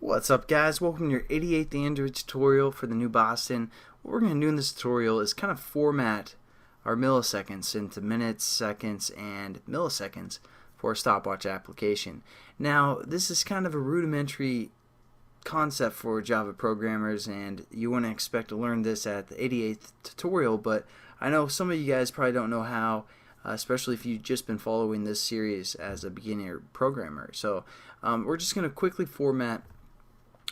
What's up, guys? Welcome to your 88th Android tutorial for the new Boston. What we're going to do in this tutorial is kind of format our milliseconds into minutes, seconds, and milliseconds for a stopwatch application. Now, this is kind of a rudimentary concept for Java programmers, and you wouldn't expect to learn this at the 88th tutorial, but I know some of you guys probably don't know how, especially if you've just been following this series as a beginner programmer. So we're just going to quickly format,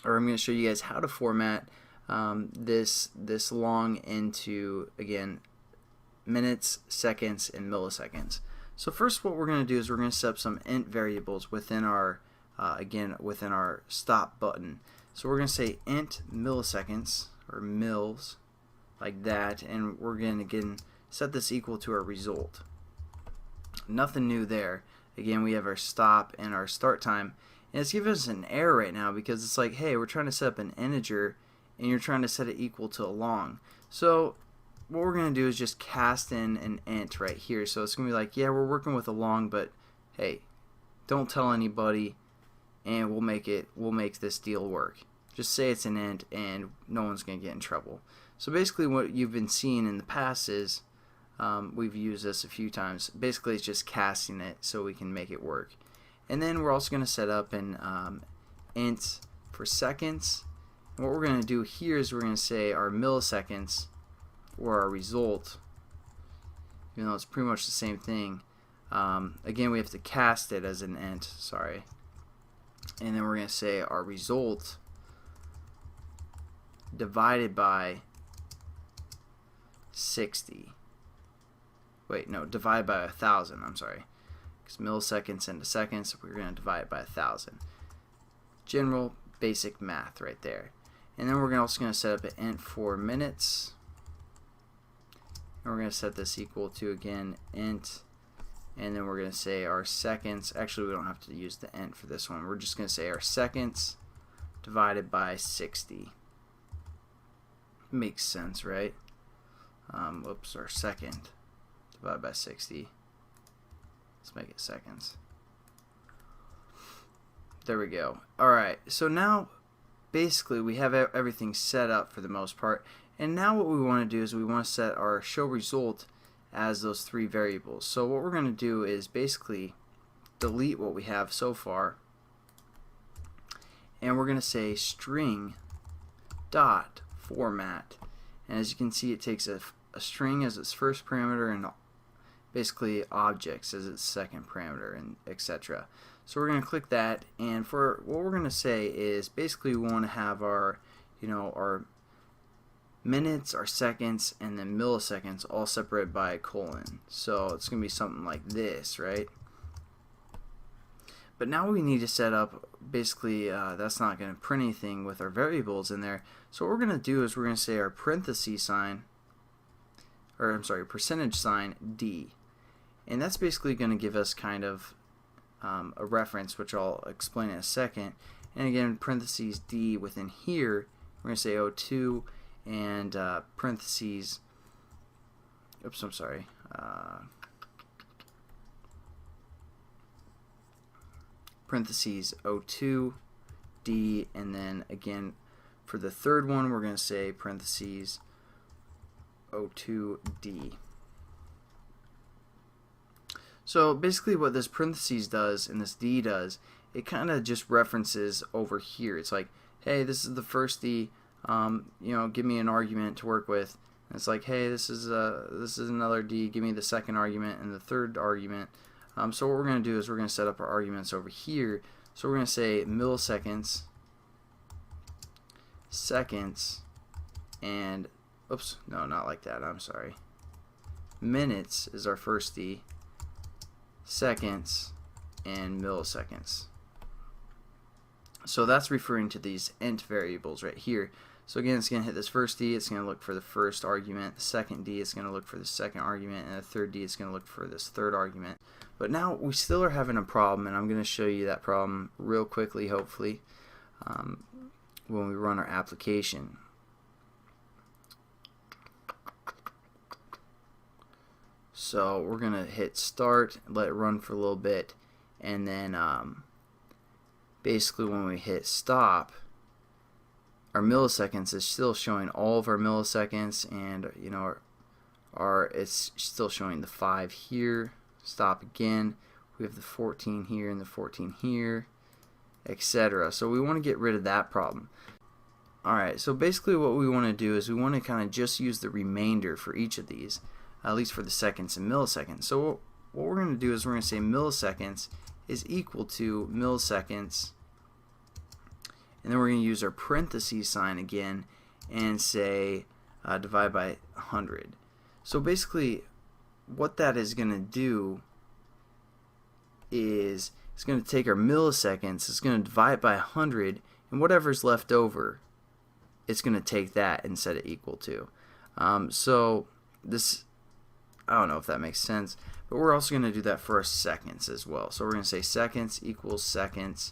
or I'm going to show you guys how to format this long into, again, minutes, seconds, and milliseconds. So first, what we're going to do is we're going to set up some int variables within our within our stop button. So we're going to say int milliseconds, or mils, like that, and we're going to again set this equal to our result. Nothing new there. Again, we have our stop and our start time, and it's giving us an error right now because it's like, hey, we're trying to set up an integer and you're trying to set it equal to a long. So what we're going to do is just cast in an int right here. So it's going to be like, yeah, we're working with a long, but hey, don't tell anybody, and we'll make this deal work. Just say it's an int and no one's going to get in trouble. So basically what you've been seeing in the past is we've used this a few times. Basically it's just casting it so we can make it work. And then we're also going to set up an int for seconds. And what we're going to do here is we're going to say our milliseconds, or our result, even though it's pretty much the same thing. Again, we have to cast it as an int, sorry. And then we're going to say our result divided by 60. Wait, no, divide by 1,000, I'm sorry. Because milliseconds into seconds, we're going to divide it by 1,000. General basic math right there. And then we're also going to set up an int for minutes. And we're going to set this equal to, again, int. And then we're going to say our seconds. Actually, we don't have to use the int for this one. We're just going to say our seconds divided by 60. Makes sense, right? Whoops, our second divided by 60. Let's make it seconds. There we go. Alright, so now basically we have everything set up for the most part, and now what we want to do is we want to set our show result as those three variables. So what we're going to do is basically delete what we have so far, and we're going to say string dot format, and as you can see, it takes a string as its first parameter and basically objects as its second parameter, and etc. So we're going to click that, and for what we're going to say is basically we want to have our our minutes, our seconds, and then milliseconds all separated by a colon. So it's going to be something like this, right? But now we need to set up, basically that's not going to print anything with our variables in there. So what we're going to do is we're going to say our parenthesis sign, or I'm sorry, percentage sign D. And that's basically going to give us kind of a reference, which I'll explain in a second. And again, parentheses D within here, we're going to say O2 and parentheses, oops, I'm sorry, parentheses O2, D, and then again for the third one we're going to say parentheses O2, D. So basically what this parentheses does and this D does, it kind of just references over here. It's like, hey, this is the first D, give me an argument to work with. And it's like, hey, this is another D, give me the second argument and the third argument. So what we're going to do is we're going to set up our arguments over here. So we're going to say milliseconds, seconds, and oops, no, not like that, I'm sorry. Minutes is our first D, seconds, and milliseconds. So that's referring to these int variables right here. So again, it's going to hit this first D, it's going to look for the first argument, the second D is going to look for the second argument, and the third D is going to look for this third argument. But now we still are having a problem, and I'm going to show you that problem real quickly, hopefully, when we run our application. So we're going to hit start, let it run for a little bit, and then basically when we hit stop, our milliseconds is still showing all of our milliseconds, and you know it's still showing the 5 here. Stop again. We have the 14 here and the 14 here, etc. So we want to get rid of that problem. Alright, so basically what we want to do is we want to kind of just use the remainder for each of these, at least for the seconds and milliseconds. So what we're going to do is we're going to say milliseconds is equal to milliseconds, and then we're going to use our parentheses sign again and say divide by 100. So basically what that is going to do is it's going to take our milliseconds, it's going to divide it by 100, and whatever's left over, it's going to take that and set it equal to. So this, I don't know if that makes sense, but we're also going to do that for our seconds as well. So we're going to say seconds equals seconds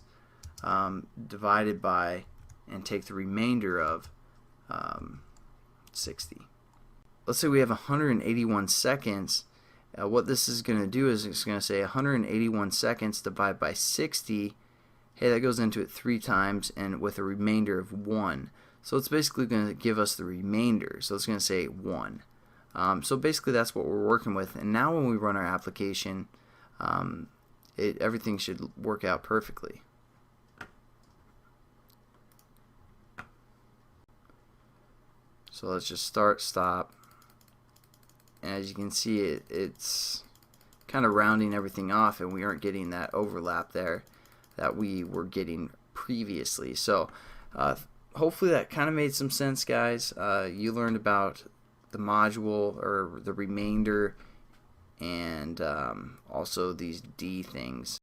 divided by, and take the remainder of 60. Let's say we have 181 seconds. What this is going to do is it's going to say 181 seconds divided by 60. Hey, that goes into it 3 times and with a remainder of 1. So it's basically going to give us the remainder. So it's going to say 1. So basically that's what we're working with. And now when we run our application, everything should work out perfectly. So let's just start, stop. And as you can see, it's kind of rounding everything off, and we aren't getting that overlap there that we were getting previously. So hopefully that kind of made some sense, guys. You learned about the module, or the remainder, and also these D things.